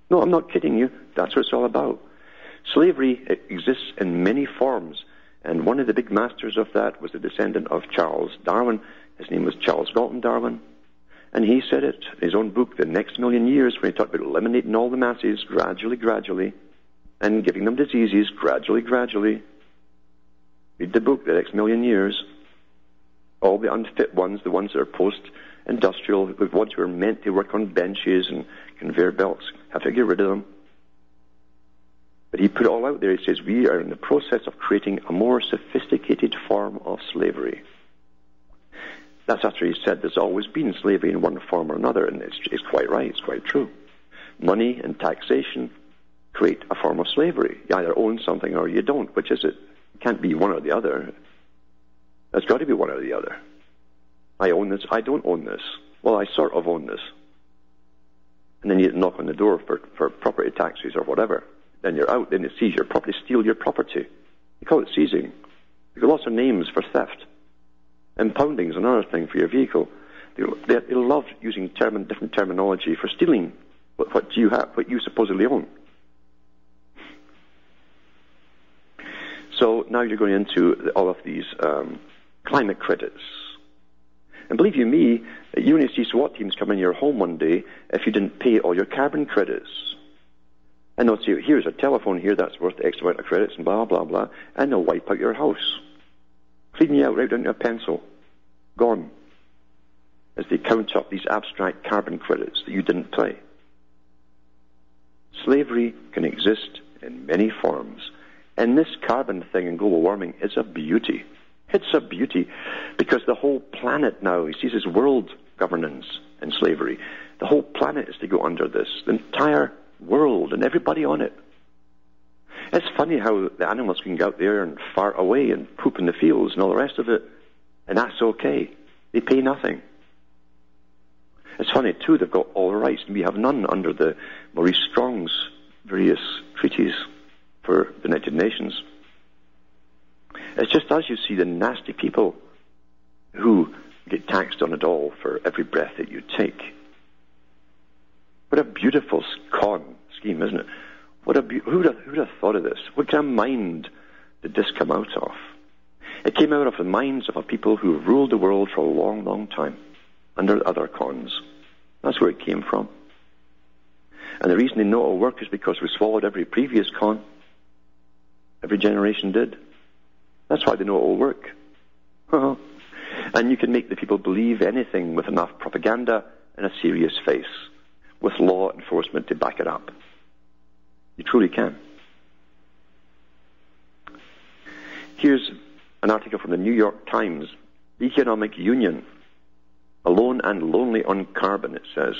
No, I'm not kidding you. That's what it's all about. Slavery exists in many forms, and one of the big masters of that was the descendant of Charles Darwin. His name was Charles Galton Darwin, and he said it in his own book, The Next Million Years, when he talked about eliminating all the masses gradually, and giving them diseases gradually. Read the book, The Next Million Years. All the unfit ones, the ones that are post-industrial, the ones who are meant to work on benches and conveyor belts, have to get rid of them. But he put it all out there. He says, we are in the process of creating a more sophisticated form of slavery. That's after he said there's always been slavery in one form or another, and it's quite right, it's quite true. Money and taxation create a form of slavery. You either own something or you don't. Which is it? It can't be one or the other. There's got to be one or the other. I own this, I don't own this. Well, I sort of own this. And then you knock on the door for property taxes or whatever. Then you're out, then they seize your property, steal your property. You call it seizing. You've got lots of names for theft. Impounding is another thing for your vehicle. They love using different terminology for stealing what you supposedly own. So now you're going into all of these climate credits. And believe you me, you only see SWAT teams come in your home one day if you didn't pay all your carbon credits. And they'll say, here's a telephone here that's worth X amount of credits and blah, blah, blah. And they'll wipe out your house. Clean you out right down to a pencil. Gone. As they count up these abstract carbon credits that you didn't pay. Slavery can exist in many forms. And this carbon thing in global warming is a beauty. It's a beauty. Because the whole planet now, he sees his world governance and slavery. The whole planet is to go under this. The entire world and everybody on it. It's funny how the animals can go out there and fart away and poop in the fields and all the rest of it, and that's okay. They pay nothing. It's funny too, they've got all the rights and we have none under the Maurice Strong's various treaties for the United Nations. It's just as you see the nasty people who get taxed on it all for every breath that you take. What a beautiful con scheme, isn't it? Who would have thought of this? What kind of mind did this come out of? It came out of the minds of a people who ruled the world for a long, long time under other cons. That's where it came from. And the reason they know it'll work is because we swallowed every previous con. Every generation did. That's why they know it'll work. And you can make the people believe anything with enough propaganda and a serious face, with law enforcement to back it up. You truly can. Here's an article from the New York Times. Economic Union, Alone and Lonely on Carbon, it says,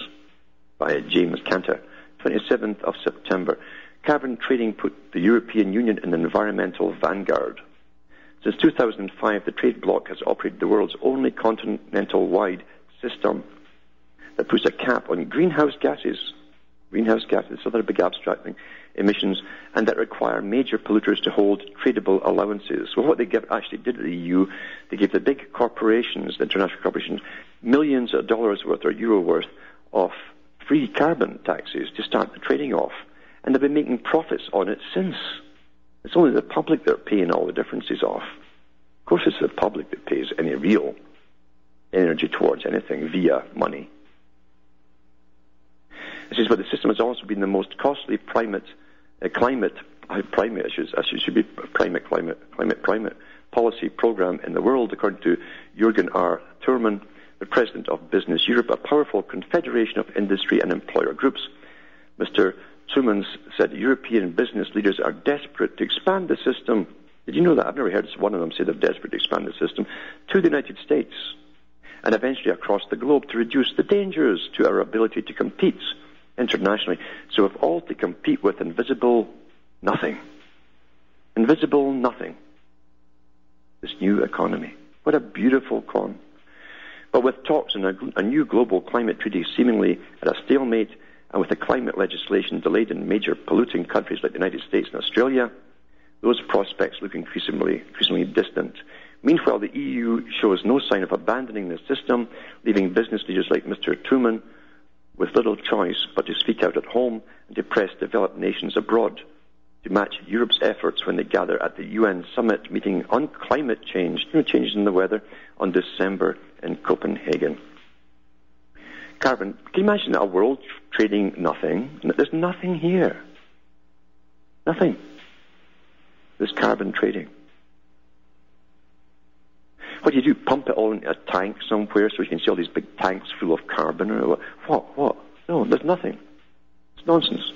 by James Cantor, 27th of September. Carbon trading put the European Union in the environmental vanguard. Since 2005, the trade bloc has operated the world's only continental-wide system that puts a cap on greenhouse gases, other big abstract thing, emissions, and that require major polluters to hold tradable allowances. So what they actually did at the EU, they gave the big corporations, the international corporations, millions of dollars worth or euro worth of free carbon taxes to start the trading off. And they've been making profits on it since. It's only the public that are paying all the differences off. Of course it's the public that pays any real energy towards anything via money. It says, but the system has also been the most costly climate policy program in the world, according to Jürgen R. Thurman, the president of Business Europe, a powerful confederation of industry and employer groups. Mr. Thurman said European business leaders are desperate to expand the system. Did you know that? I've never heard one of them say they're desperate to expand the system to the United States and eventually across the globe to reduce the dangers to our ability to compete internationally. So if all to compete with invisible nothing. Invisible nothing. This new economy. What a beautiful con. But with talks on a new global climate treaty seemingly at a stalemate, and with the climate legislation delayed in major polluting countries like the United States and Australia, those prospects look increasingly distant. Meanwhile, the EU shows no sign of abandoning the system, leaving business leaders like Mr. Truman with little choice but to speak out at home and to press developed nations abroad to match Europe's efforts when they gather at the UN summit meeting on climate change, changes in the weather, on December in Copenhagen. Carbon, can you imagine a world trading nothing? There's nothing here. Nothing. There's carbon trading. What do you do? Pump it all into a tank somewhere so you can see all these big tanks full of carbon? Or what? No, there's nothing. It's nonsense.